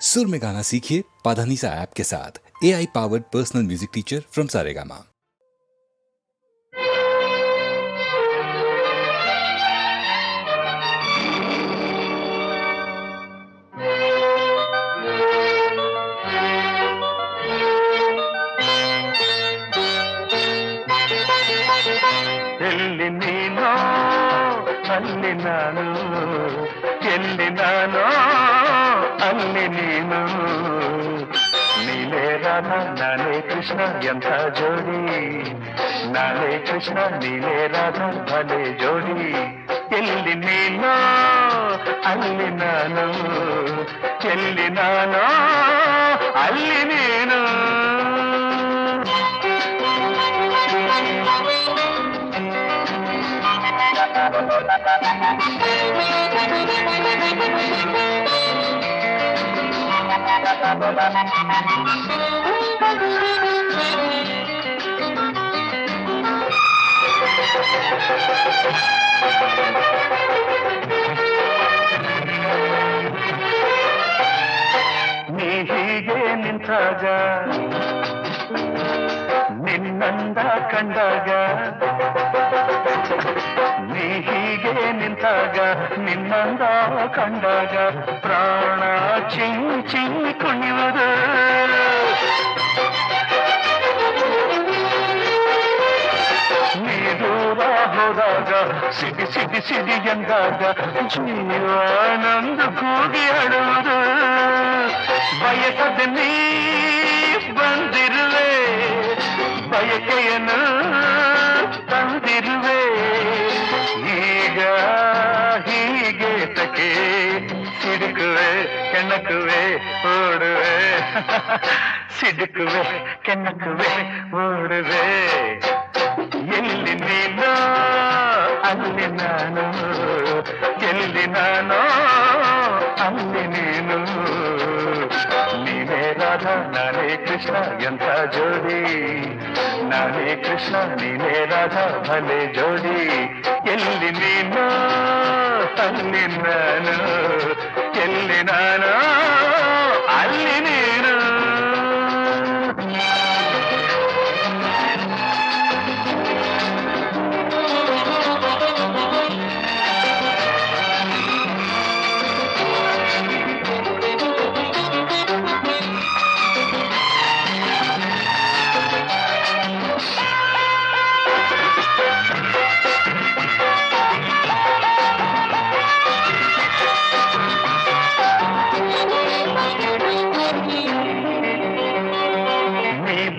सुर में गाना सीखिए पाधानीसा ऐप के साथ। AI powered personal music teacher from Saregama. ಎಲ್ಲಿ ನೀನೋ ಅಲ್ಲಿ ನಾನು, ಎಲ್ಲಿ ನಾನೋ ಅಲ್ಲಿ ನೀನು. ನೀನೇ ರಾಧ ನಾನೇ ಕೃಷ್ಣ ಎಂಥ ಜೋಡಿ, ನಾನೇ ಕೃಷ್ಣ ನೀನೇ ರಾಧ ಭಲೆ ಜೋಡಿ. ಎಲ್ಲಿ ನೀನೋ ಅಲ್ಲಿ ನಾನು, ಎಲ್ಲಿ ನಾನೋ ಅಲ್ಲಿ ನೀನು. ನೀ ಹೀಗೆ ನಿಂತಾಗ, ನಿನ್ನಂದ ಕಂಡಾಗ, ನೀ ಹೀಗೆ ನಿಂತಾಗ ನಿನ್ನಂದ ಕಂಡಾಗ ಪ್ರಾಣ ಚಿಂಚಿ ಕುಣಿಯುವುದು. ನೀ ದೂರ ಹೋದಾಗ ಸಿಡಿ ಸಿಡಿ ಸಿಡಿ ಎಂದಾಗ ಜೀವಾನಂದ ಕೂಗಿ ಅಳುವುದು. ಬಯಕದ ನೀ ಬಂದಿರುವೆ, ಬಯಕೆಯನ್ನು ತಂದಿರುವೆ. ಈಗ ಹೀಗೆ ತಕೆ ಸಿಡುಕುವೆ ಕೆಣಕುವೆ ಓಡುವೆ, ಸಿಡುಕುವೆ ಕೆಣಕುವೆ ಓಡುವೆ. ಎಲ್ಲಿ ನೀನು ಅಲ್ಲಿ ನಾನು, ಎಲ್ಲಿ ನಾನೋ ಅಲ್ಲಿ ನೀನು. ನೀನೇ ರಾಧಾ ನಾನೇ ಕೃಷ್ಣ ಎಂಥ ಜೋಡಿ, ನಾನೇ ಕೃಷ್ಣ ನೀನೇ ರಾಧಾ ಭಲೆ ಜೋಡಿ. ಎಲ್ಲಿ ನೀನು ಅಲ್ಲಿ ನಾನು, ಎಲ್ಲಿ ನಾನು ಅಲ್ಲಿ ನೀನು.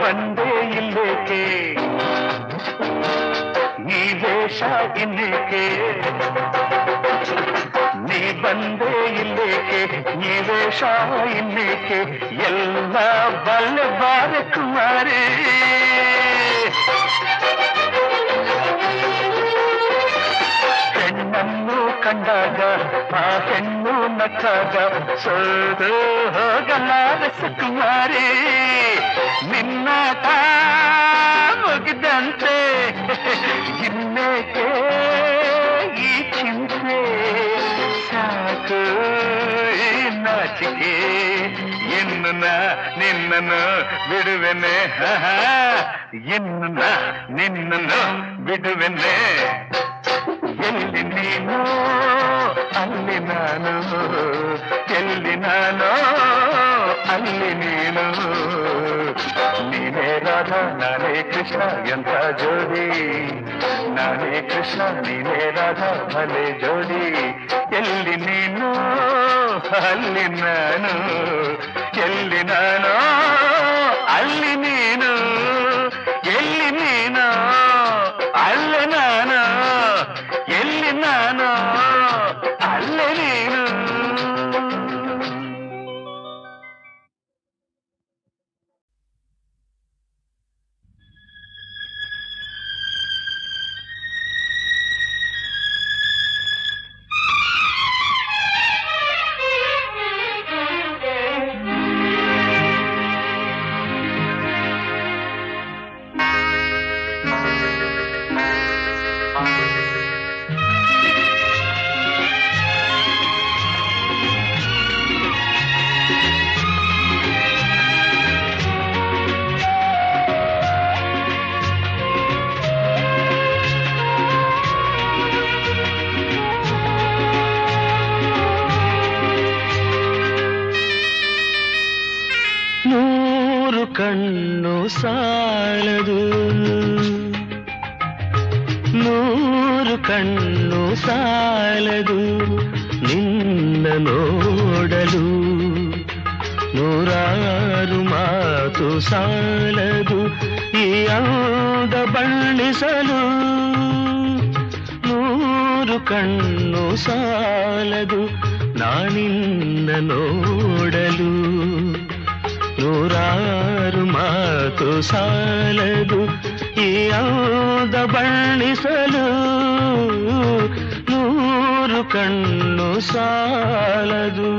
ಬಂದೆ ಇಲ್ಲೇಕೆ ಈ ವೇಷ ಇನ್ನೇಕೆ, ನೀ ಬಂದೆ ಇಲ್ಲೇಕೆ ಈ ವೇಷ ಇನ್ನೇಕೆ. ಎಲ್ಲ ಬಲ್ಲೆ ಬಾರ ಕುಮಾರಿ, ಹೆಣ್ಣನ್ನು ಕಂಡಾಗ ಆ ಹೆಣ್ಣು ನಕ್ಕಾಗ ಸೋದು ಹೋಗಲಾರ ಸುಕುಮಾರಿ. ನಿನ್ನಾಟ ಮುಗಿದಂತೆ ಇನ್ನೇಕೆ ಈ ಚಿಂತೆ, ಸಾಕು ಈ ನಾಚಿಕೆ. ಇನ್ನು ನಿನ್ನನ್ನು ಬಿಡುವೆನೆ, ಇನ್ನು ನಿನ್ನನ್ನು ಬಿಡುವೆನೆ. ಎಲ್ಲಿ ನೀನು ಅಲ್ಲಿ ನಾನು, ಎಲ್ಲಿ ನಾನೋ ಅಲ್ಲಿ ನೀನು. ನೀನೇ ರಾಧಾ ನಾನೇ ಕೃಷ್ಣ ಎಂಥ ಜೋಡಿ, ನಾನೇ ಕೃಷ್ಣ ನೀನೇ ರಾಧಾ ಭಲೆ ಜೋಡಿ. ಎಲ್ಲಿ ನೀನು ಅಲ್ಲಿ ನಾನು, ಎಲ್ಲಿ ನಾನೋ ಅಲ್ಲಿ ನೀನು. ಎಲ್ಲಿ ನೀನು ಅಲ್ಲಿ ನಾನು, ಎಲ್ಲಿ ನಾನು ಅಲ್ಲಿ ನೀನು. ಕಣ್ಣು ಸಾಲದು, 100 ಕಣ್ಣು ಸಾಲದು ನಿನ್ನ ನೋಡಲು, 100 ಮಾತು ಸಾಲದು ಈ ಅಂದ ಬಣ್ಣಿಸಲು, 100 ಕಣ್ಣು ಸಾಲದು ನಾನಿನ್ನ ನೋಡಲು, 100 ಮಾತು ಸಾಲದು ಈ ಅಂದ ಬಣ್ಣಿಸಲು, 100 ಕಣ್ಣು ಸಾಲದು.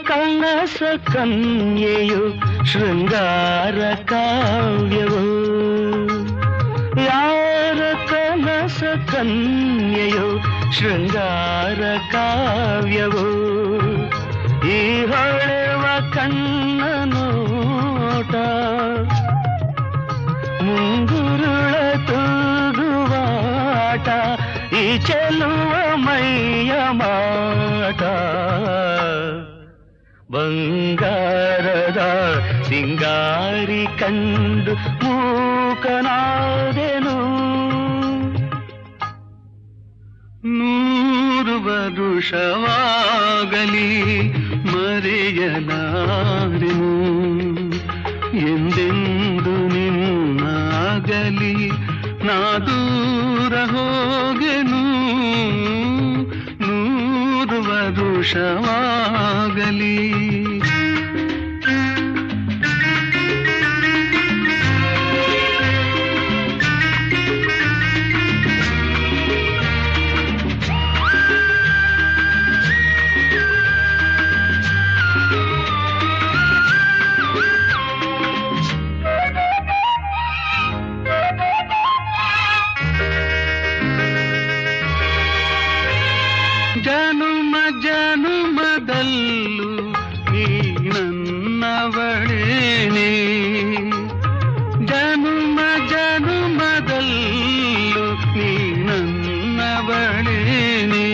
ಕನಸ ಕನ್ಯೆಯು ಶೃಂಗಾರ ಕಾವ್ಯವು, ಯಾರ ಕನಸ ಕನ್ಯೆಯು ಶೃಂಗಾರ ಕಾವ್ಯವು, ಈ ಹೊಳೆವ ಕಣ್ಣ ನೋಟ ಮುಂಗುರುಳ ತೂಗುವಾಟ, ಈ ಚೆಲುವ ಮೈಯ ಮಾಟ, ಬಂಗಾರದ ಸಿಂಗಾರಿ ಕಂಡು ಮೂಕನಾದೆನು, 100 ವರುಷವಾಗಲಿ ಮರೆಯಲಾರೆನು, ಎಂದೆಂದು ನಿನ್ನಾಗಲಿ ನಾ ದೂರ ಹೋಗೆನು, 100 ವರುಷವಾಗಲಿ. ಜನುಮ ಜನುಮದಲ್ಲೂ ನೀ ನನ್ನವಳೇನೆ, ಜನುಮ ಜನುಮದಲ್ಲೂ ನೀ ನನ್ನವಳೇನೆ,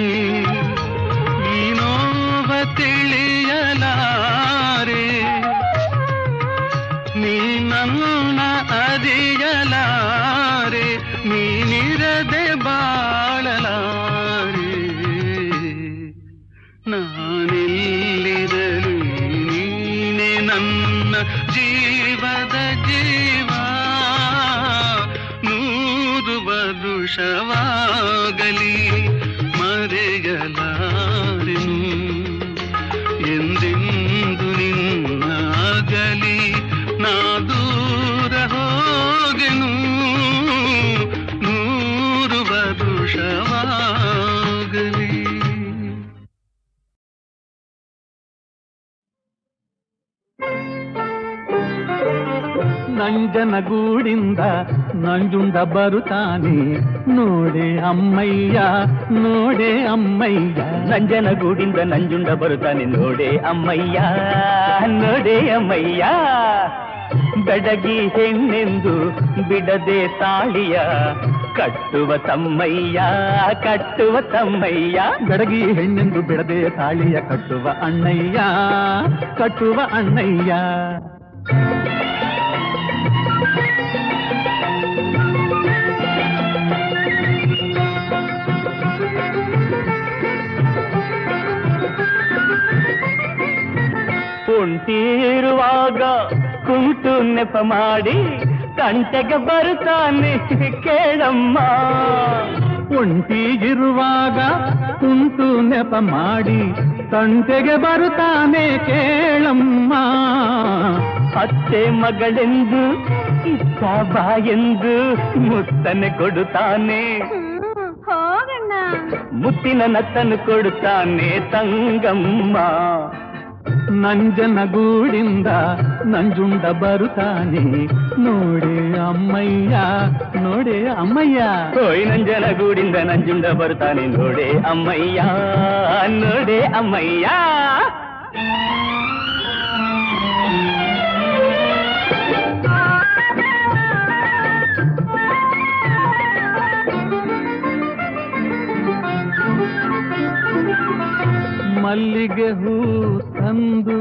ನೀನೋವ ತಿಳಿಯಲಾರೆ, ನೀ ನನ್ನ ಅರಿಯಲಾರೆ, ನೀನಿರದೆ ಬಾಳಲಾರೆ, ನಾನೆಲ್ಲಿರಲು ನೀನೆ ನನ್ನ ಜೀವದ ಜೀವ, 100 ವರುಷವಾಗಲಿ ಮರೆಯಲಾರೆನು, ಎಂದೆಂದು ನಿನ್ನಾಗಲಿ ನಾ ದೂರ ಹೋಗೆನು, 100 ವರುಷವಾಗಲಿ. ನಂಜನಗೂಡಿಂದ ನಂಜುಂಡ ಬರುತ್ತಾನೆ, ನೋಡೆ ಅಮ್ಮಯ್ಯ ನೋಡೆ ಅಮ್ಮಯ್ಯ, ನಂಜನಗೂಡಿಂದ ನಂಜುಂಡ ಬರುತ್ತಾನೆ, ನೋಡೆ ಅಮ್ಮಯ್ಯ ನೋಡೆ ಅಮ್ಮಯ್ಯ, ಬೆಡಗಿ ಹೆಣ್ಣೆಂದು ಬಿಡದೆ ತಾಳಿಯ ಕಟ್ಟುವ ತಮ್ಮಯ್ಯ ಕಟ್ಟುವ ತಮ್ಮಯ್ಯ, ಬೆಡಗಿ ಹೆಣ್ಣೆಂದು ಬಿಡದೆ ತಾಳಿಯ ಕಟ್ಟುವ ಅಣ್ಣಯ್ಯ ಕಟ್ಟುವ ಅಣ್ಣಯ್ಯ. ಕುಂಟಿರುವಾಗ ಕುಂಟು ನೆಪ ಮಾಡಿ ಕಂಟೆಗೆ ಬರುತ್ತಾನೆ ಕೇಳಮ್ಮ, ಒಂಟಿಗಿರುವಾಗ ಕುಂಟು ನೆಪ ಮಾಡಿ ತಂಟೆಗೆ ಬರುತ್ತಾನೆ ಕೇಳಮ್ಮ, ಅತ್ತೆ ಮಗಳೆಂದು ಇಷ್ಟ ಬಾಯೆಂದು ಮುತ್ತನೆ ಕೊಡುತ್ತಾನೆ, ಹೋಗಣ್ಣ. ಮುತ್ತಿನ ನತ್ತನ್ನು ಕೊಡುತ್ತಾನೆ ತಂಗಮ್ಮ. ನಂಜನಗೂಡಿಂದ ನಂಜುಂಡ ಬರುತ್ತಾನೆ ನೋಡೆ ಅಮ್ಮಯ್ಯ, ನೋಡೆ ಅಮ್ಮಯ್ಯ. ಹೋಯ್ ನಂಜನಗೂಡಿಂದ ನಂಜುಂಡ ಬರ್ತಾನೆ ನೋಡೆ ಅಮ್ಮಯ್ಯ, ನೋಡೆ ಅಮ್ಮಯ್ಯ. ಮಲ್ಲಿಗೆ ಹೂ ತಂದು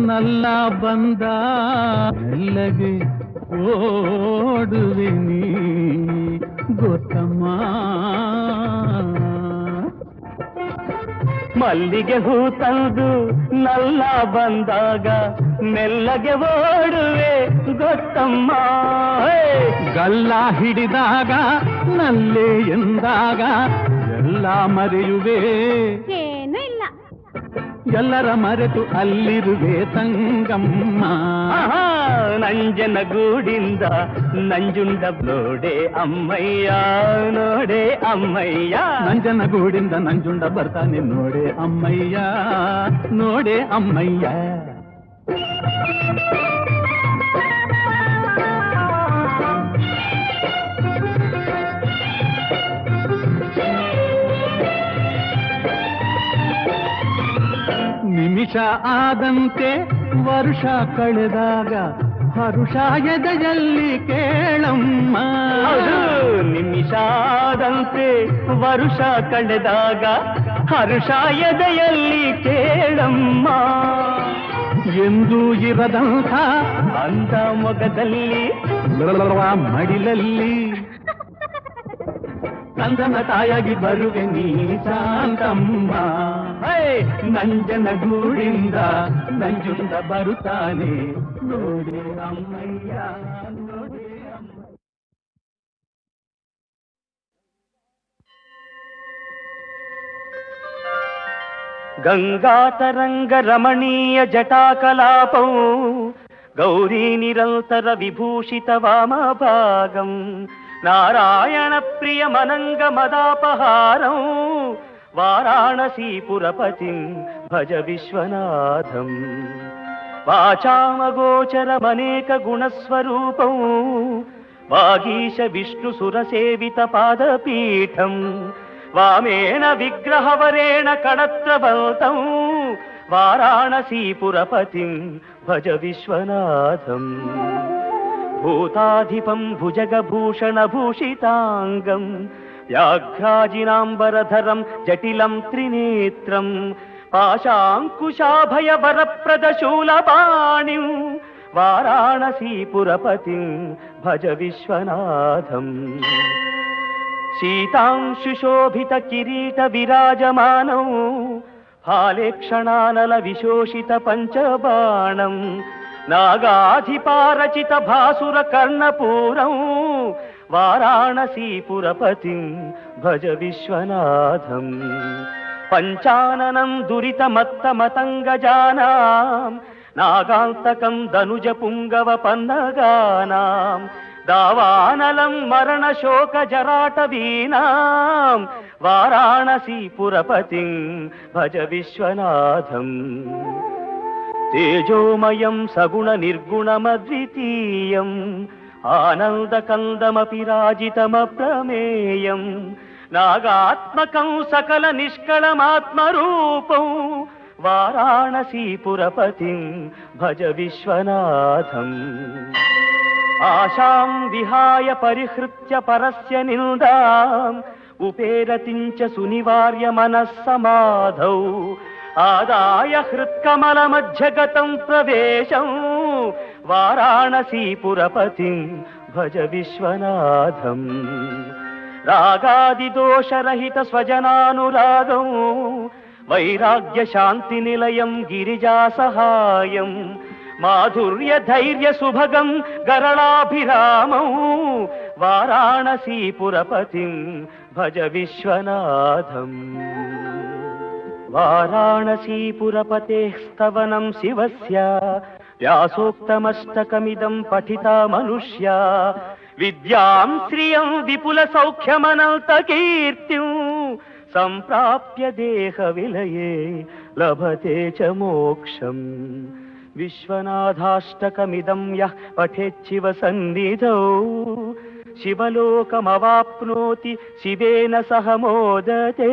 ನಲ್ಲ ಬಂದ ಮೆಲ್ಲಗೆ ಓಡುವೆ ನೀ ಗೊತ್ತಮ್ಮ. ಮಲ್ಲಿಗೆ ಹೂ ತಂದು ನಲ್ಲ ಬಂದಾಗ ಮೆಲ್ಲಗೆ ಓಡುವೆ ಗೊತ್ತಮ್ಮ. ಗಲ್ಲ ಹಿಡಿದಾಗ ನಲ್ಲೆ ಎಂದಾಗ ಎಲ್ಲ ಮರೆಯುವೆ, ಏನೂ ಇಲ್ಲ. ಎಲ್ಲರ ಮರೆತು ಅಲ್ಲಿರುವೆ ತಂಗಮ್ಮ. ನಂಜನಗೂಡಿಂದ ನಂಜುಂಡ ನೋಡೆ ಅಮ್ಮಯ್ಯ, ನೋಡೆ ಅಮ್ಮಯ್ಯ. ನಂಜನಗೂಡಿಂದ ನಂಜುಂಡ ಬರ್ತಾನೆ ನೋಡೆ ಅಮ್ಮಯ್ಯ, ನೋಡೆ ಅಮ್ಮಯ್ಯ. ನಿಮಿಷ ಆದಂತೆ ವರ್ಷ ಕಳೆದಾಗ ಹರುಷ ಎದೆಯಲ್ಲಿ ಕೇಳಮ್ಮ. ನಿಮಿಷ ಆದಂತೆ ವರುಷ ಕಳೆದಾಗ ಹರುಷ ಎದೆಯಲ್ಲಿ ಕೇಳಮ್ಮ. ಎಂದೂ ಇರದಂಥ ಅಂದ ಮೊಗದಲ್ಲಿ ಮಡಿಲಲ್ಲಿ ನಂದನ ತಾಯಾಗಿ ಬರುವೆ ನೀ ಶಾಂತಮ್ಮ. ನಂಜನಗೂಡಿಂದ ನಂಜುಂಡ ಬರುತ್ತಾನೆ ನೋಡೆ ಅಮ್ಮಯ್ಯ, ನೋಡೆ ಅಮ್ಮ. ಗಂಗಾತರಂಗ ರಮಣೀಯ ಜಟಾಕಲಾಪಂ ಗೌರೀ ನಿರಂತರ ವಿಭೂಷಿತ ವಾಮಭಾಗಂ ನಾರಾಯಣ ಪ್ರಿಯ ಮನಂಗ ಮದಾಪಹಾರಂ ವಾರಾಣಸೀಪುರಪತಿಂ ಭಜ ವಿಶ್ವನಾಥಂ. ವಾಚಾಮಗೋಚರಮನೇಕ ಗುಣಸ್ವರೂಪಂ ವಾಗೀಶ ವಿಷ್ಣು ಸುರಸೇವಿತ ಪಾದಪೀಠಂ ವಾಮೇನ ವಿಗ್ರಹವರೇಣ ಕಣತ್ರಬಲ್ತಂ ವಾರಾಣಸೀಪುರಪತಿಂ ಭಜ ವಿಶ್ವನಾಥಂ. ಭೂತಾಧಿಪಂ ಭುಜಗಭೂಷಣಭೂಷಿತಾಂಗಂ ವ್ಯಾಘ್ರಾಜಿನಾಂಬರಧರಂ ಜಟಿಲಂ ತ್ರಿನೇತ್ರಂ ಪಾಶಾಂಕುಶಾಭಯವರಪ್ರದಶೂಲಪಾಣಿಂ ವಾರಾಣಸೀಪುರಪತಿಂ ಭಜ ವಿಶ್ವನಾಥಂ. ಶೀತಾಂಶುಶೋಭಿತ ಕಿರೀಟ ವಿರಾಜಮಾನೌ ಹಾಲೇಕ್ಷಣಾನಲ ವಿಶೋಷಿತ ಪಂಚಬಾಣಂ ನಾಗಾಧಿಪಾರಚಿತ ಭಾಸುರ ಕರ್ಣಪೂರಂ ವಾರಾಣಸೀಪುರಪತಿಂ ಭಜ ವಿಶ್ವನಾಥಂ. ಪಂಚಾನನಂ ದುರಿತ ಮತ್ತ ಮತಂಗಜಾನಾಂ ನಾಗಾಂತಕಂ ಧನುಜ ಪುಂಗವ ಪನ್ನಗಾನಾಂ दावानलं मरण शोक जराट वीनां वाराणसीपुरपतिं भज विश्वनाथं. तेजोमयं सगुण निर्गुणमद्वितीयं आनन्दकन्दमपि राजितमप्रमेयं नागात्मकं सकल निष्कळमात्मरूपं वाराणसीपुरपतिं भज विश्वनाथं. आशां विहाय परिहृत्य परस्य निन्दाम् उपेरतिं च सुनिवार्य मनः समाधौ आदाय हृत्कमलमध्यगतं प्रवेशं वाराणसीपुरपतिं भज विश्वनाथं. रागादिदोषरहित स्वजनानुरागं वैराग्य शान्तिनिलयं गिरिजासहायं माधुर्य धैर्य सुभगं गरलाभिरामं वाराणसीपुरपतिं भज विश्वनाथं. वाराणसीपुरपतेः स्तवनं शिवस्य व्यासोक्तमष्टकमिदं पठिता मनुष्या విద్యాం శ్రియం విపుల సౌఖ్యమనంత కీర్తిం సంప్రాప్య దేహ విలయే లభతే చ మోక్షం. విశ్వనాథాష్టకమిదం యః పఠేచ్చివ సన్నిధౌ శివలోకమవాప్నోతి శివేన సహ మోదతే.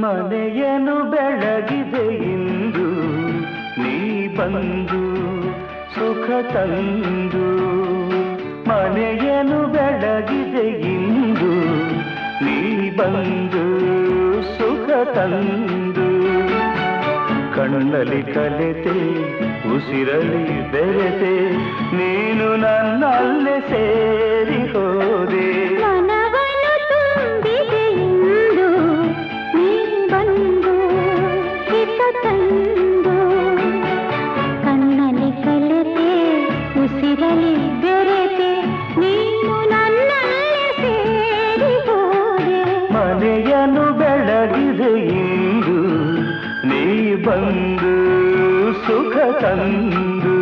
ಮನೆಯನು ಬೆಳಗಿದೆ ಇಂದು ನೀ ಬಂದು ಸುಖ ತಂದು. ಮನೆಯನು ಬೆಳಗಿದೆ ಇಂದು ನೀ ಬಂದು ಸುಖ ತಂದು. ಕಣ್ಣಲ್ಲಿ ಕಲೆತೆ ಉಸಿರಲಿ ಬೆರೆತೆ ನೀನು ನನ್ನಲ್ಲೇ ಸೇರಿ ಹೋದೆ. ಕಣ್ಣಲ್ಲಿ ಕಲೆತೆ ಉಸಿರಲಿ ಬೆರೆತೆ ನೀನು ನನ್ನಲ್ಲೇ ಸೇರಿ ಹೋದೆ. ಮನೆಯನ್ನು ಬೆಳಗಿದೆ ಇಂದು ನೀ ಬಂದು ಸುಖ ತಂದು.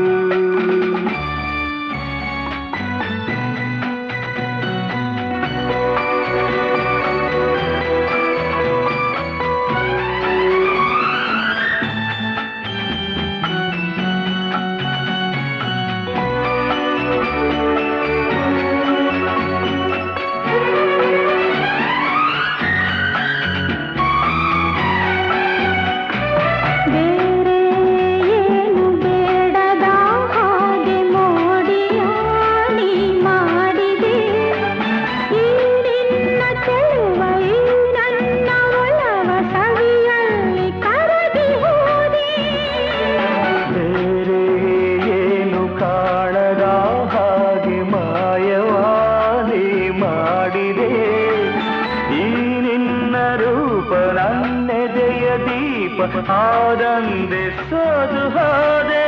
ಆನಂದೆ ಸೋದು ಹೋದೆ.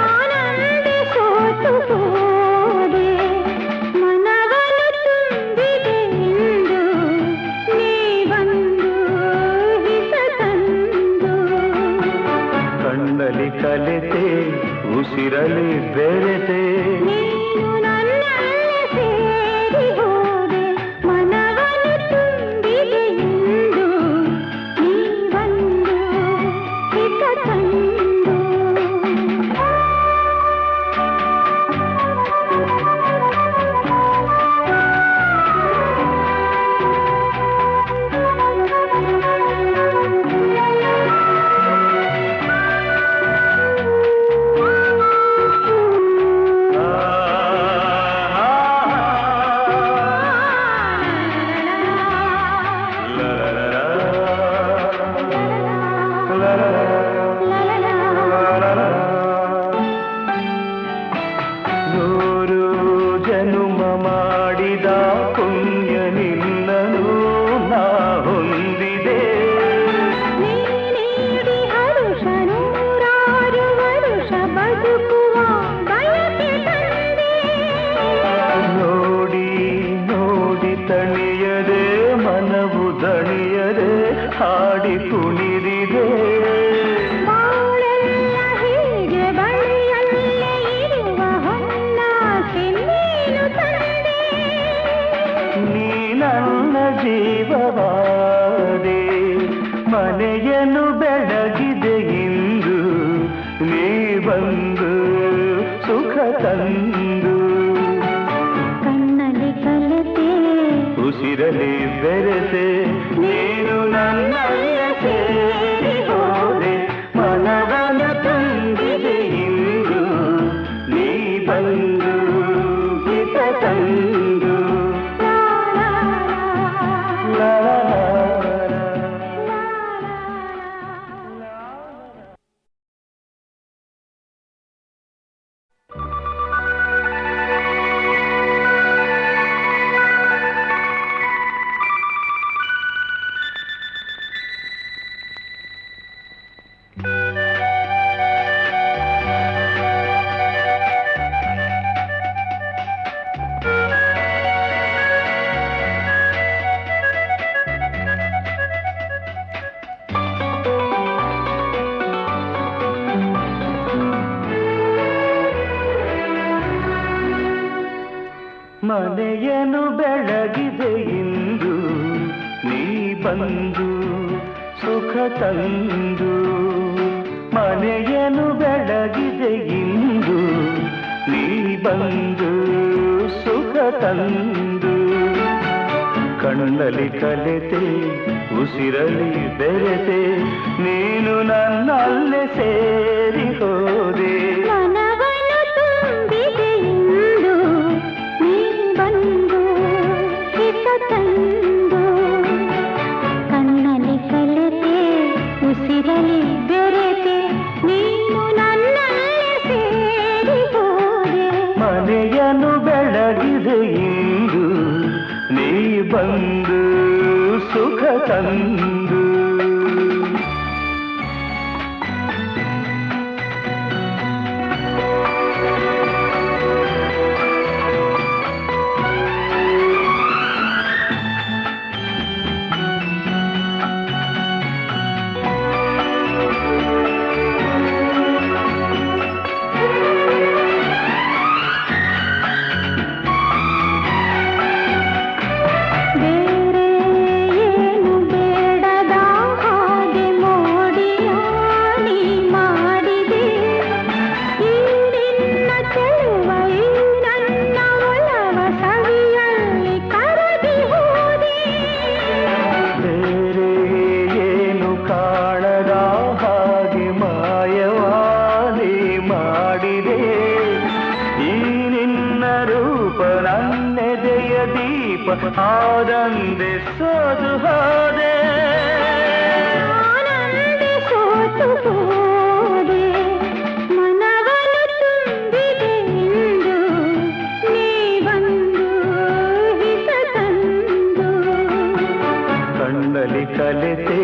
ಆನಂದೆ ಸೋತು ಹೋದೆ. ಮನವನ್ನು ತುಂಬಿದೆ ಇಂದು ನೀ ಬಂದು ಹಿತ ತಂದು. ಕಣ್ಣಲ್ಲಿ ಕಲೆತೆ ಉಸಿರಲಿ ಬೆರೆತೆ ನೀನು ನನ್ನಲ್ಲೇ ಸೇರಿ ಹೋದೆ. ಮನವನ್ನು ತುಂಬಿದೆ ಇಂದು ನೀ ಬಂದು ಹಿತ ತಂದು. ನೂರು ಜನುಮ ಮಾಡಿದ ಪುಣ್ಯ ನಿನ್ನನು ನಾ ಹೊಂದಿದೆ. ನೀಡಿ ಹರುಷ ನೂರಾರು ವರುಷ ಬದುಕುವ ಬಯಕೆ ತಂದೆ. ನೋಡಿ ನೋಡಿ ತಣಿಯದೆ ಮನವು ದಣಿಯದೆ ಹಾಡಿ ಕುಣಿದಿದೆ. ಬಾಳೆಲ್ಲ ಹೀಗೆ ಬಳಿಯಲ್ಲೇ ಇರುವ ಹೊನ್ನಾಸೆ ನೀನು ತಂದೆ. ನೀ ನನ್ನ ಜೀವವಾದೆ. ಮನೆಯನ್ನು ಬೆಳಗಿದೆ ಇಂದು ನೀ ಬಂದು ಸುಖ ತಂದು. ಕಣ್ಣಲ್ಲಿ ಕಲೆತೆ ಉಸಿರಲಿ ಬೆರೆತೆ ನೀನು ನನ್ನಲ್ಲೇ ಸೇರಿ ಹೋದೆ. ಮನವನ್ನು ತುಂಬಿದೆ ಇಂದು ನೀ ಬಂದು ಹಿತ ತಂದು. ಲಾ ಲಾ ಲಾ ಲಾ. ಮನೆಯನ್ನು ಬೆಳಗಿದೆ ಇಂದು ನೀ ಬಂದು ಸುಖ ತಂದು ಮನೆಯನ್ನು ಬೆಳಗಿದೆ ಇಂದು ನೀ ಬಂದು ಸುಖ ತಂದು ಕಣ್ಣಲ್ಲಿ ಕಲೆತೆ ಉಸಿರಲಿ ಬೆರೆತೆ ನೀನು ನನ್ನಲ್ಲೇ ಸೇರಿ ಹೋದೆ ಮನವನ್ನು ತುಂಬಿದೆ ಇಂದು ನೀ ಬಂದು ಹಿತ ತಂದು ಕಣ್ಣಲ್ಲಿ ಕಲೆತೆ ಉಸಿರಲಿ ಬೆರೆತೆ ನೀನು ನನ್ನಲ್ಲೇ ಸೇರಿ ಹೋದೆ ಮನೆಯನ್ನು ಬೆಳಗಿದೆ ಇಂದು ನೀ ಬಂದು ಸುಖ ತಂದು ಆನಂದೆ ಸೋತು ಹೋದೆ ಆನಂದೆ ಸೋತು ಹೋದೆ ಮನವನ್ನು ತುಂಬಿದೆ ಇಂದು ನೀ ಬಂದು ಹಿತ ತಂದು ಕಣ್ಣಲ್ಲಿ ಕಲೆತೆ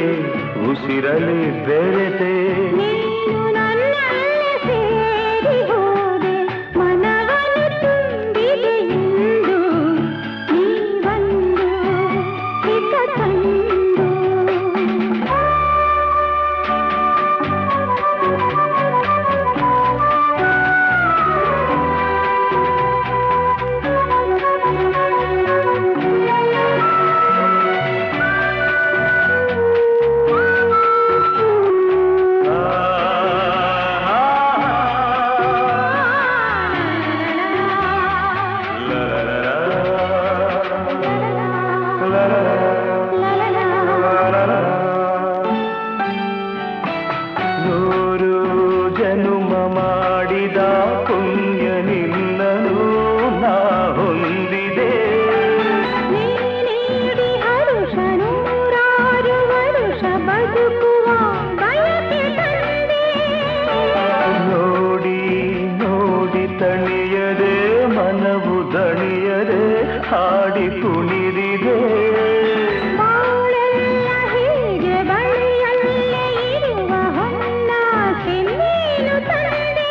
ಉಸಿರಲಿ ಬೆರೆತೆ ನೀನು ನನ್ನಲ್ಲೇ ಸೇರಿ ಹೋದೆ ಮನವನ್ನು ತುಂಬಿದೆ ಇಂದು ನೀ ಬಂದು ಹಿತ ತಂದು ನೂರು ಜನುಮ ಮಾಡಿದ ಪುಣ್ಯ ನಿನ್ನನು ನಾ ಹೊಂದಿದೆ ನೀಡಿ ಹರುಷ ನೂರಾರು ವರುಷ ಬದುಕುವ ಬಯಕೆ ತಂದೆ ನೋಡಿ ನೋಡಿ ತಣಿಯದೆ ಮನವು ದಣಿಯದೆ ಹಾಡಿ ಕುಣಿದಿದೆ ಬಾಳೆಲ್ಲ ಹೀಗೆ ಬಳಿಯಲ್ಲೇ ಇರುವ ಹೊನ್ನಾಸೆ ನೀನು ತಂದೆ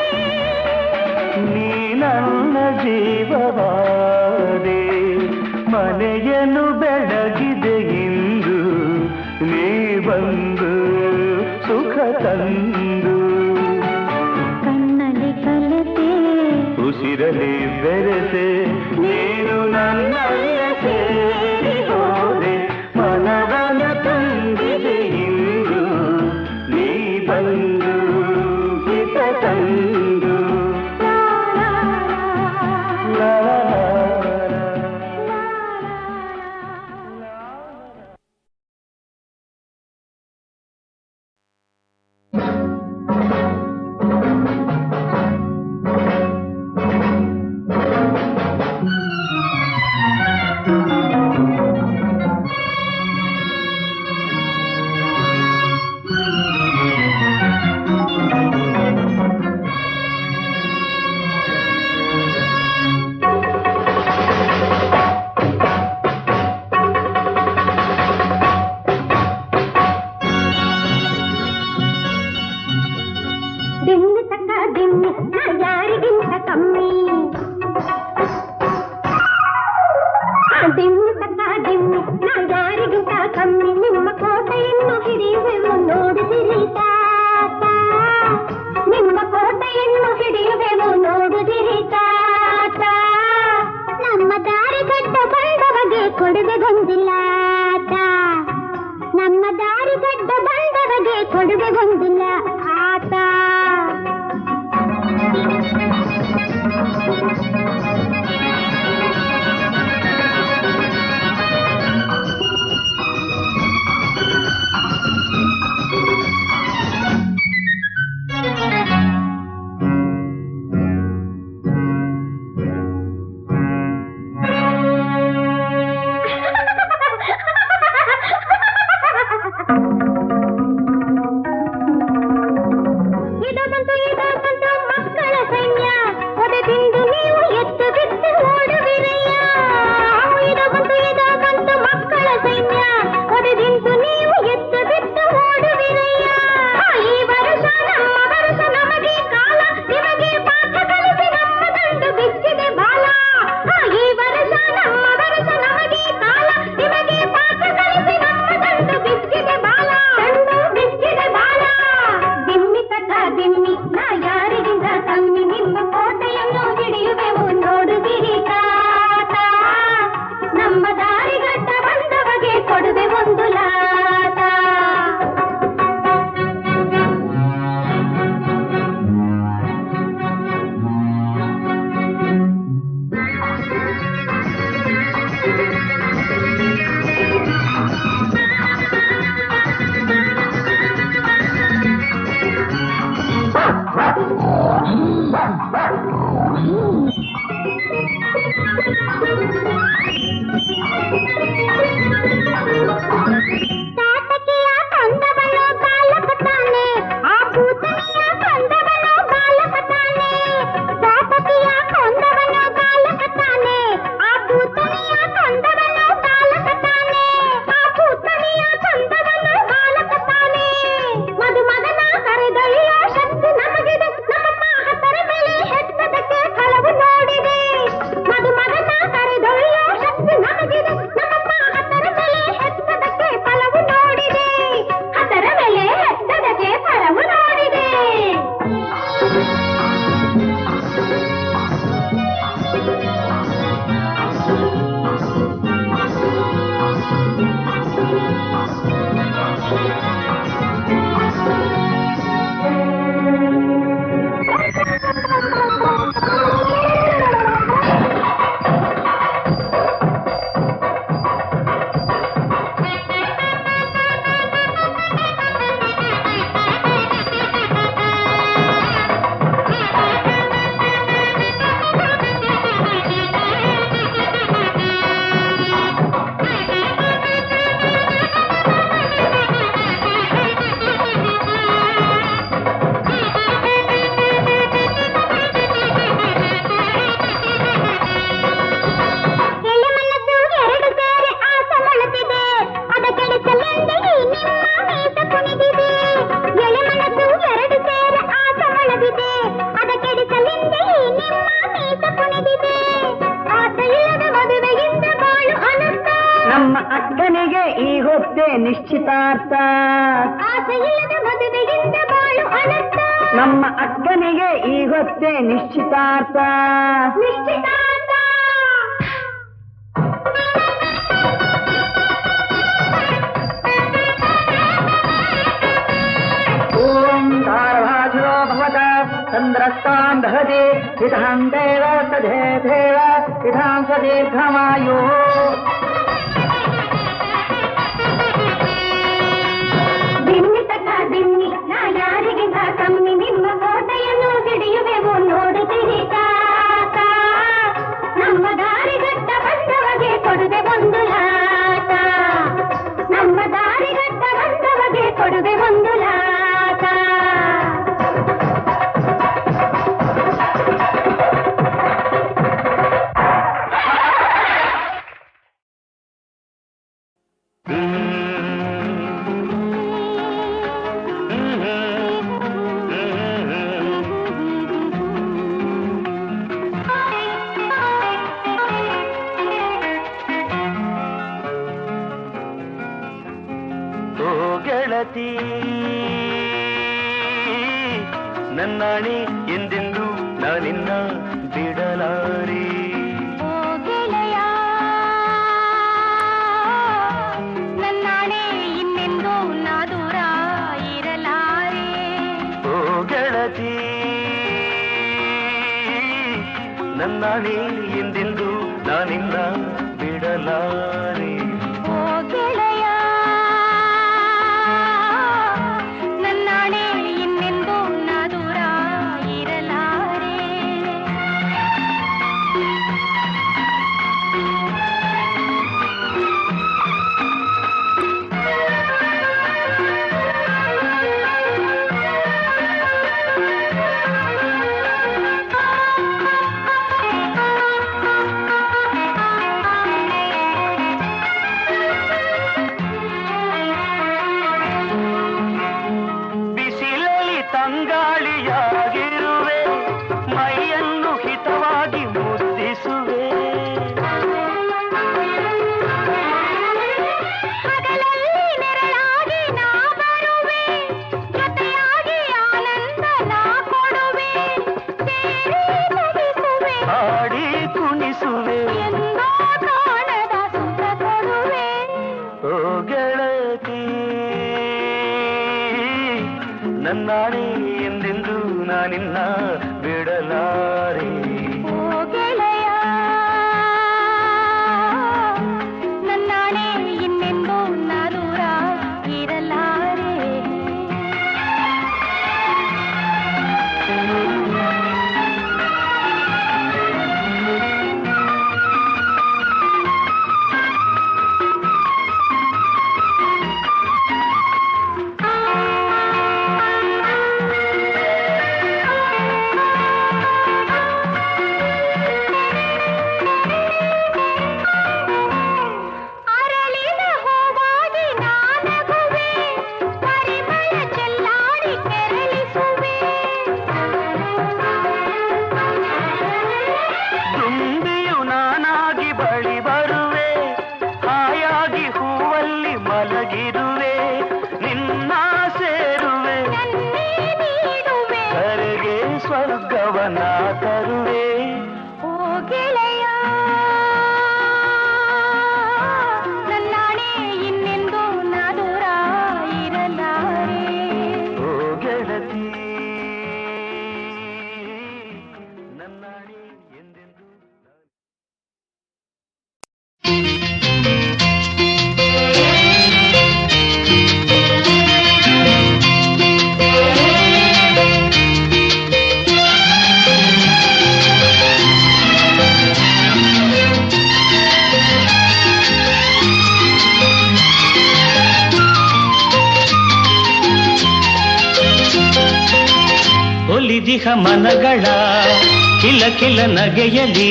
ನೀ ನನ್ನ ಜೀವವಾದೆ ಮನೆಯನ್ನು ಬೆಳಗಿದೆ ಇಂದು ನೀ ಬಂದು ಸುಖ ತಂದು ಕಣ್ಣಲ್ಲಿ ಕಲೆತೆ ಉಸಿರಲಿ ಬೆರೆತೆ ನೀನು ನನ್ನಲ್ಲೇ ಸೇರಿ ಹೋದೆ ಮನವನ ತುಂಬಿದೆ ಇಂದು ನೀ ಬಂದು ಹಿತ ತಂದು ಲಾ ಲಾ ಲಾ. ದಿಮ್ಮಿ ತಕ್ಕ ದಿಮ್ಮಿ ನಾ ಯಾರಿಗಿಂತ ಕಮ್ಮಿ ದಿಮ್ಮಿ ತಕ್ಕ ದಿಮ್ಮಿ ನಾ ಯಾರಿಗಿಂತ ಕಮ್ಮಿ ನಿಮ್ಮ ಕೋಟೆಯನ್ನು ಹಿಡಿಯುವೆವು ನೋಡಿದಿರಿ ತಾತ ನಿಮ್ಮ ಕೋಟೆಯನ್ನು ಹಿಡಿಯುವೆವು ನೋಡಿದಿರಿ ತಾತ ನಮ್ಮ ದಾರಿ ನಮ್ಮ ಅಕ್ಕನಿಗೆ ಈ ಹೊತ್ತೆ ನಿಶ್ಚಿತಾರ್ಥ, ಆಸೆಯಿಲ್ಲದ ಮದುವೆಗಿಂತ ಬಾಳು ಅನರ್ಥ. ನಮ್ಮ ಅಕ್ಕನಿಗೆ ಈ ಹೊತ್ತೆ ನಿಶ್ಚಿತಾರ್ಥ. ನಿಶ್ಚಿತಾರ್ಥ. ಓಂ ಧಾರಭಾಜೋ ಭವತ ಚಂದ್ರಸ್ತಾಂ ದಹತಿ ಹಿತಾಂ ದೇವ ಸದೇವ ಹಿತಾಂ ಸ ದೀರ್ಘಮಾಯು. ದಿಮ್ಮಿ ತಕ ದಿಮ್ಮಿ ನಾ ಯಾರಿಗಿಂತ ಕಮ್ಮಿ, ನಿಮ್ಮ ಕೋಟೆಯನ್ನು ಹಿಡಿಯುವೆವು ನೋಡುತ್ತೀರಿ ತಾತ. ನಮ್ಮ ದಾರಿಗಟ್ಟ ಬಂದವಗೆ ಕೊಡುವೆ ಒಂದು ಲಾಟ, ನಮ್ಮ ದಾರಿಗಟ್ಟ ಬಂದವಗೆ ಕೊಡುವೆ ಒಂದು ನನ್ನಾಣೆ ಎಂದೆಂದು ನಾನಿನ್ನ ಬಿಡಲಾರೆ. ಓ ಗೆಳೆಯ ನನ್ನಾಣೆ ಇನ್ನೆಂದು ನಾ ದೂರ ಇರಲಾರೆ. ಬಿಸಿಲಲ್ಲಿ ತಂಗಾಳಿಯಾಗಿರುವೆ, ಮೈಯನ್ನು ಹಿತವಾಗಿ ಮುದ್ದಿಸುವೆ. ಹಗಲಲ್ಲಿ ನೆರಳಾಗಿ ನಾ ಬರುವೆ, ಜೊತೆಯಾಗಿ ಆನಂದ ನಾ ಕೊಡುವೆ. ಸೇರಿ ನಗಿಸುವೆ, ಹಾಡಿ ಕುಣಿಸುವೆ, ಎಂದೋ ಕಾಣದ ಸುಖ ಕೊಡುವೆ. ಓ ಗೆಳತಿ ನನ್ನಾಣೆ ಎಂದೆಂದು ನಾನಿನ್ನ ಬಿಡಲಾರೆ. ಓ ಗೆಳೆಯ ನನ್ನಾಣೆ ಇನ್ನೆಂದೂ ನಾ ದೂರ ಇರಲಾರೆ. ಅರಳಿದ ಹೂವಾಗಿ ನಾ ನಗುವೆ, ಪರಿಮಳ ಚೆಲ್ಲಾಡಿ ಕೆರಳಿಸುವೆ. ತುಂಬಿಯು ನಾನಾಗಿ ಬಳಿ ಬರುವೆ, ಹಾಯಾಗಿ ಹೂವಲ್ಲಿ ಮಲಗಿರುವೆ, ನಿನ್ನ ಸೇರುವೆ, ನನ್ನೇ ನೀಡುವೆ. ಕರೆಗೆ ಸ್ವರ್ಗವನ ತರುವೆ. ಓ ಗೆಳೆಯ ನನ್ನಾಣೆ ಇನ್ನೆಂದೂ ನಾ ದೂರ ಇರಲಾರೆ. ಓ ಗೆಳತಿ ನನ್ನಾಣೆ ಎಂದೆಂದು ಒಲಿದಿಹ ಮನಗಳ ಕಿಲ ಕಿಲ ನಗೆಯಲಿ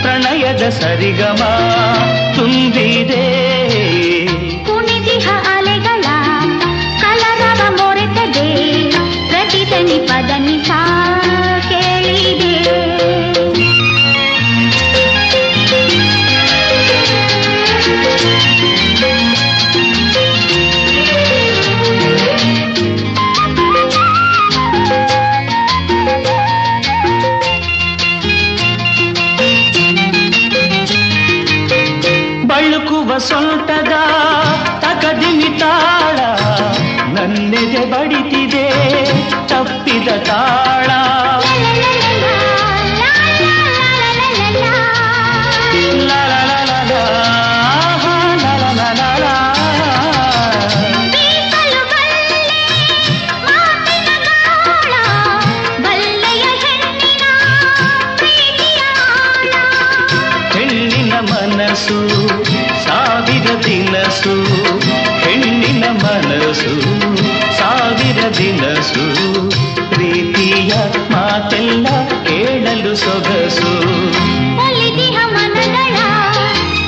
ಪ್ರಣಯದ ಸರಿಗಮ ತುಂಬಿದೆ. ಕುಣಿದಿಹ ಅಲೆಗಳ ಕಲರವ ಮೊರೆತದೆ, ಪ್ರತಿದನಿ ಪದನಿ ಸಾ ಕೇಳಿದೆ. ಬಳುಕುವ ಸೊಂಟದ ತಕದಿಮಿ ತಾಳ ನನ್ನೆದೆ ಬಡಿತಿದೆ ತಪ್ಪಿದ ತಾಳ. ಲ ಲ ಲ ಲ ಲ, ಆಹಾ, ಲ ಲ ಲ ಲ ಲ. ಬೀಸಲು ಬಲ್ಲೆ ಮಾತಿನ ಗಾಳ, ಬಲ್ಲೆಯ ಹೆಣ್ಣಿನ ಪ್ರೀತಿಯ ಆಳ. ಹೆಣ್ಣಿನ ಮನಸ್ಸು ಸಾವಿರ ದಿನಸು, ಹೆಣ್ಣಿನ ಮನಸ್ಸು ಸಾವಿರ ದಿನಸು, ಪ್ರೀತಿಯ ಮಾತೆಲ್ಲ ಕೇಳಲು ಸೊಗಸು. ಒಲಿದಿಹ ಮನಗಳ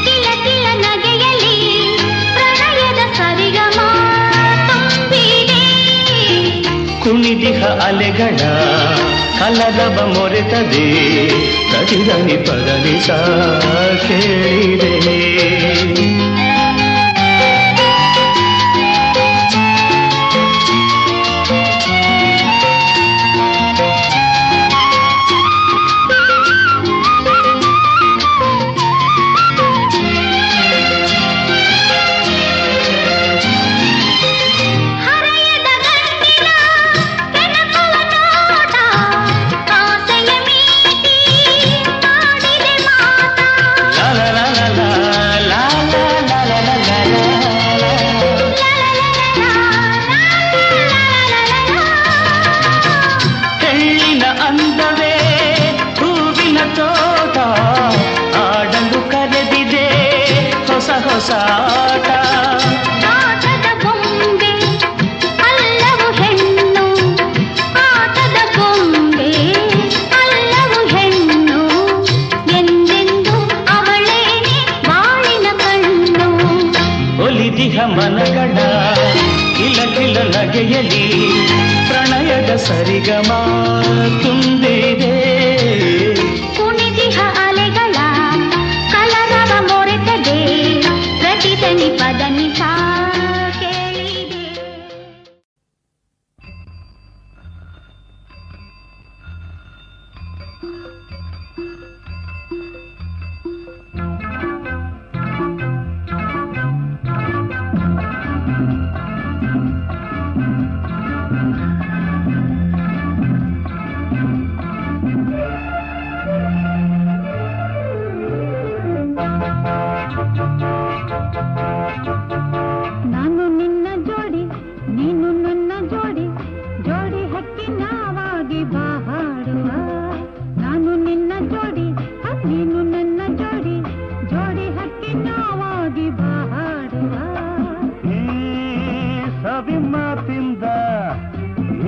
ಕಿಲ ಕಿಲ ನಗೆಯಲಿ ಪ್ರಣಯದ ಸರಿಗಮ ತುಂಬಿದೆ. ಕುಣಿದಿಹ ಅಲೆಗಳ ಕಲರವ ಮೊರೆತದೆ, ಪ್ರತಿದನಿ ಪದನಿ ಸಾ ಕೇಳಿದೆ. ಹರೆಯದ ಗಂಟಿನ ಕೆನಕುವ ನೋಟ, ಆಸೆಯ ಮೀಟಿ ಅಂದವೇ ಹೂವಿನ ತೋಟ ಆಡಲು ಕರೆದಿದೆ ಹೊಸ ಹೊಸ ಆಟ. ಆಟದ ಗೊಂಬೆ ಅಲ್ಲವು ಹೆಣ್ಣು, ಆಟದ ಗೊಂಬೆ ಅಲ್ಲವು ಹೆಣ್ಣು, ಎಂದೆಂದು ಅವಳೇನೆ ಬಾಳಿನ ಕಣ್ಣು. ಒಲಿದಿಹ ಮನಗಳ ಕಿಲ ಕಿಲ ನಗೆಯಲಿ ಪ್ರಣಯದ ಸರಿಗಮ ತುಂಬಿದೆ. ಕುಣಿದಿಹ ಅಲೆಗಳ ಕಲರವ ಮೊರೆತದೆ, ಪ್ರತಿದನಿ ಪದನಿ ಸಾ ಕೇಳಿದೆ. ನಾನು ನಿನ್ನ ಜೋಡಿ, ನೀನು ನನ್ನ ಜೋಡಿ, ಜೋಡಿ ಹಕ್ಕಿ ನಾವಾಗಿ ಬಾ ಹಾಡುವ. ನಾನು ನಿನ್ನ ಜೋಡಿ, ನೀನು ನನ್ನ ಜೋಡಿ, ಜೋಡಿ ಹಕ್ಕಿ ನಾವಾಗಿ ಬಾ ಹಾಡುವ. ಈ ಸವಿ ಮಾತಿಂದ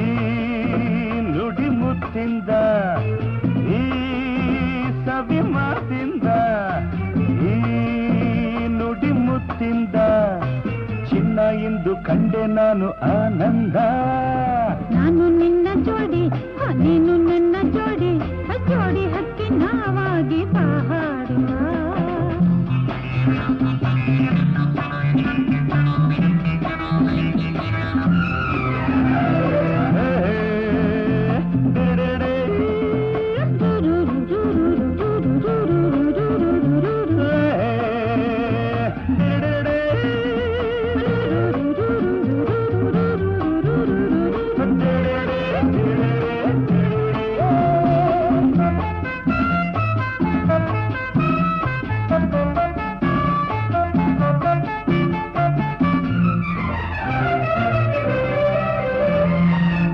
ಈ ನುಡಿ ಮುತ್ತಿಂದ, ಈ ಸವಿ ಮಾತಿಂದ ಈ ನುಡಿ ಮುತ್ತಿಂದ ಚಿನ್ನ ಇಂದು ಕಂಡೆ ನಾನು ಆನಂದ. ನಾನು ನಿನ್ನ ಜೋಡಿ, ನೀನು ನನ್ನ ಜೋಡಿ, ಜೋಡಿ ಹಕ್ಕಿ ನಾವಾಗಿ ಬಾ ಹಾಡುವ.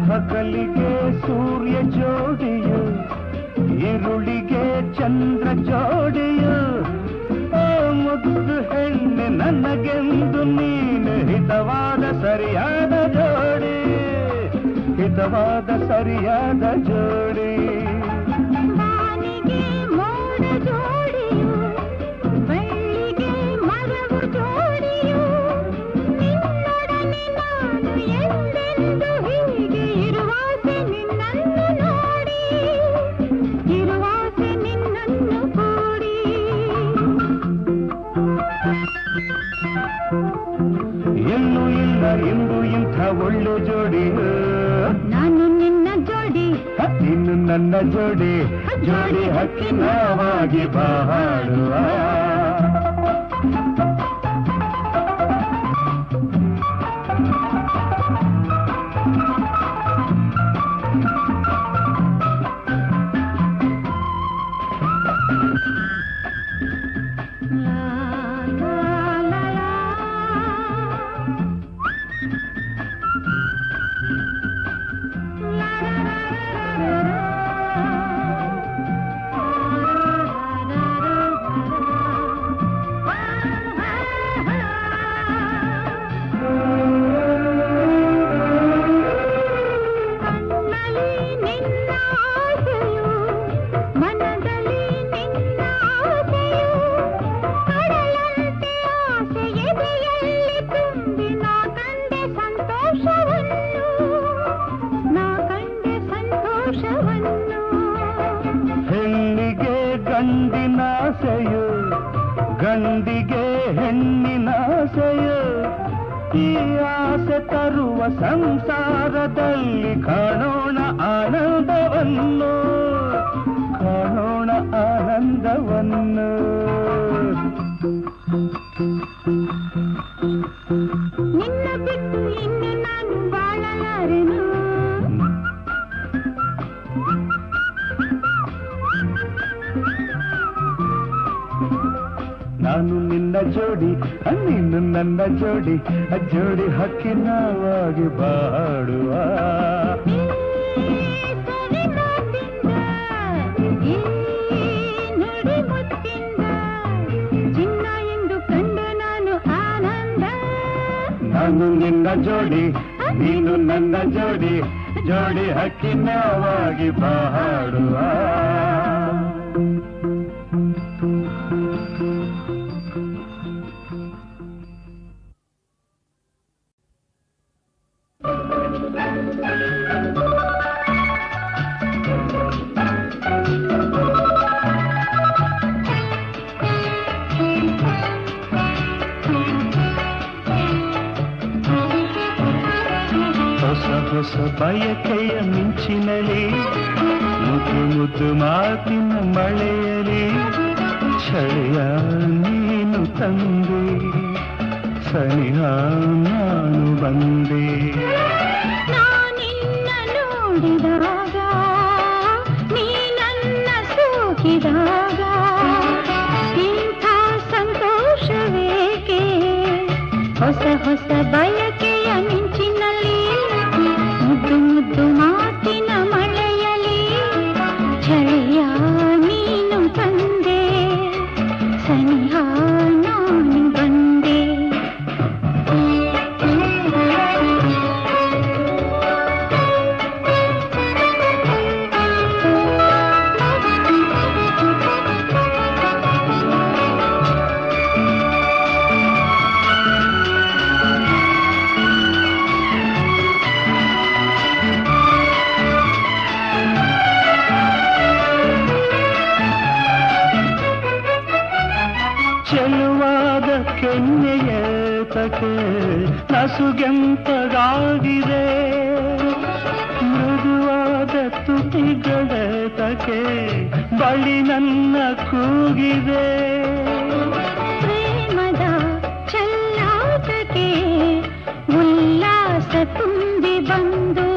ಹಗಲಿಗೆ ಸೂರ್ಯ ಜೋಡಿಯು, ಈರುಳಿಗೆ ಚಂದ್ರ ಜೋಡಿಯು, ಆ ಮುದ್ದು ಹೆಣ್ಣೆ ನನಗೆಂದು ನೀನು ಹಿತವಾದ ಸರಿಯಾದ ಜೋಡಿ, ಹಿತವಾದ ಸರಿಯಾದ ಜೋಡಿ. ಬಾನಿಗೆ ಮೋಡ ಜೋಡಿಯು, ಬಳ್ಳಿಗೆ ಮರವು ಜೋಡಿಯು, ನಿನ್ನೊಡನೆ ನಾನು ಎಂದೆಂದು ಹೀಗೆ ಇರುವಾಸೆ ನಿನ್ನನ್ನು ನೋಡಿ, ಇರುವಾಸೆ ನಿನ್ನನ್ನು ಕೂಡಿ. ಎಲ್ಲೂ ಇಲ್ಲ ಇಂದು ಇಂಥ ಒಳ್ಳೆ ಜೋಡಿ. ನಾನು ನಿನ್ನ ಜೋಡಿ, ನೀನು ನನ್ನ ಜೋಡಿ, ಜೋಡಿ ಹಕ್ಕಿ ನಾವಾಗಿ ಬಾ ಹಾಡುವ. ಹೆಣ್ಣಿಗೆ ಗಂಡಿನಾಸೆಯು, ಗಂಡಿಗೆ ಹೆಣ್ಣಿನಾಸೆಯು, ಈ ಆಸೆ ತರುವ ಸಂಸಾರದಲ್ಲಿ ಕಾಣೋಣ ಆನಂದವನ್ನು, ಕಾಣೋಣ ಆನಂದವನ್ನು. ನಿನ್ನ ಬಿಟ್ಟು ಇನ್ನು ನಾನು ಬಾಳಲಾರೆನು. ನಾನು ನಿನ್ನ ಜೋಡಿ, ನೀನು ನನ್ನ ಜೋಡಿ, ಜೋಡಿ ಹಕ್ಕಿ ನಾವಾಗಿ ಬಾಡುವ. ಸವಿ ಮಾತಿಂದ ನಿನ್ನ ಜೋಡಿ ನೀನು ನನ್ನ ಜೋಡಿ ಜೋಡಿ ಹಕ್ಕಿ ನಾವಾಗಿ ಬಾಡುವ ಹೊಸ ಬಯಕೆಯ ಮಿಂಚಿನಲಿ ಮುದ್ದು ಮುದ್ದು ಮಾತಿನ ಮಳೆಯಲಿ ಚಳಿಯ ನೀನು ತಂದೆ ಸನಿಹ ನಾನು ಬಂದೆ ನಾನಿನ್ನ ನೋಡಿದಾಗ ನೀ ನನ್ನ ಸೋಕಿದಾಗ ಇಂಥ ಸಂತೋಷವೇಕೆ ಹೊಸ ಹೊಸ ಬಯಕೆಯ ಮಿಂಚಿನಲ್ಲಿ ಮುದ್ದು ಮುದ್ದು ಮಾತಿನ ಮಳೆಯಲಿ ಚಳಿಯ ನೀನು ತಂದೆ ಸನಿಹ ನಾನು ಬಂದೆ ಚೆಲುವಾದ ಕೆನ್ನೆಯೇತಕ್ಕೆ ನಸುಗೆಂಪಗಾಗಿದೆ ಮೃದುವಾದ ತುಟಿಗಳೆತಕ್ಕೆ ಬಳಿ ನನ್ನ ಕೂಗಿದೆ ಪ್ರೇಮದ ಚೆಲ್ಲಾಟಕ್ಕೆ ಉಲ್ಲಾಸ ತುಂಬಿ ಬಂದು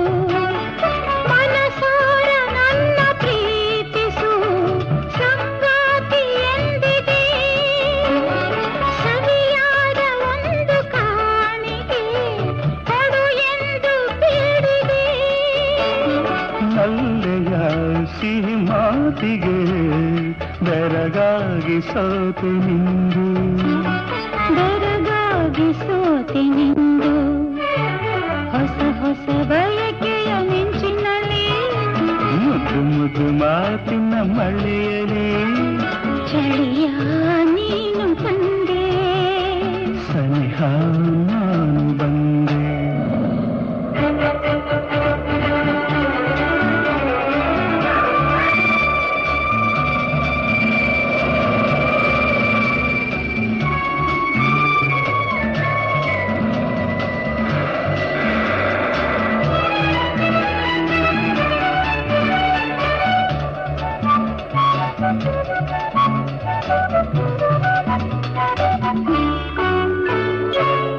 ಮನಸಾರ ನನ್ನ ಪ್ರೀತಿಸು ಸಂಗಾತಿ ಎಂದಿದೆ ಸವಿಯಾದ ಒಂದು ಕಾಣಿಕೆ ಕೊಡು ಎಂದು ಬೇಡಿದೆ ನಲ್ಲೆಯ ಸಿಹಿ ಮಾತಿಗೆ ಬೆರಗಾಗಿ ಸೋತೆ ನಿಂದು ಬೆರಗಾಗಿ ಸೋತೆ ನಿಂದು ಹೊಸ ಹೊಸ ಬಯಕೆಯ ಮಿಂಚಿನಲ್ಲಿ ಮುದ್ದು ಮುದ್ದು ಮಾತಿನ ಮಳೆಯಲಿ ಚಳಿಯ ನೀನು ತಂದೆ ಸನಿಹ ನಾನು ಬಂದೆ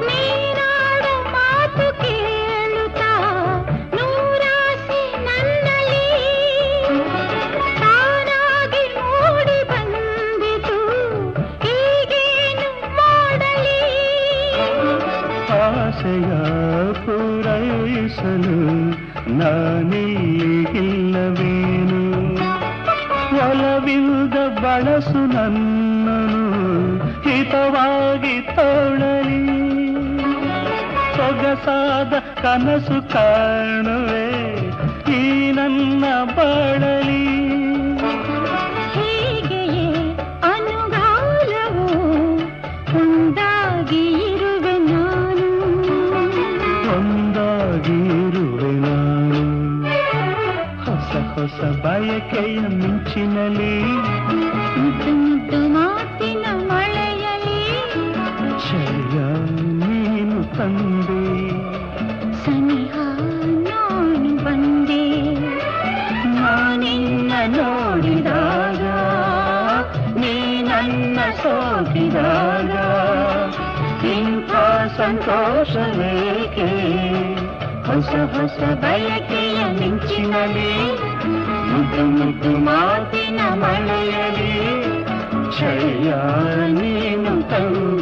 ನೀನಾಡ ಮಾತು ಕೇಳುತ್ತಾ ನೂರಾಸೆ ನನ್ನಲ್ಲಿ ತಾನಾಗಿ ಮೂಡಿ ಬಂದಿತು ಈಗೇನು ಮಾಡಲಿ ಆಸೆಯ ಪೂರೈಸಲು ನಾನಿಲ್ಲಿಲ್ಲವೇನು ಒಲವಿಲ್ಲದ ಬಳಸು ನನ್ನನು ಹಿತವಾಗಿ ತೋಳಲಿ ಸೊಗಸಾದ ಕನಸು ಕಾಣುವೆ ಈ ನನ್ನ ಬಾಳಲಿ ಹೀಗೆಯೇ ಅನುಗಾಲವು ಒಂದಾಗಿ ಇರುವೆ ನಾನು ಒಂದಾಗಿ ಇರುವೆ ನಾನು ಹೊಸ ಹೊಸ ಬಯಕೆಯ ಮಿಂಚಿನಲಿ ಮುದ್ದು ಮುದ್ದು ಮಾತಿನ ಮಳೆಯಲಿ ಚಳಿಯ ನೀನು ತಂದೆ ಸನಿಹ ನಾನು ಬಂದೆ ನಾನಿನ್ನ ನೋಡಿದಾಗ ನೀ ನನ್ನ ಸೋಕಿದಾಗ ಇಂಥ ಸಂತೋಷವೇಕೆ ಹೊಸ ಹೊಸ ಬಯಕೆಯ ಮಿಂಚಿನಲಿ ಮುದ್ದು ಮುದ್ದು ಮಾತಿನ ಮಳೆಯಲಿ ಚಳಿಯ ನೀನು ತಂದೆ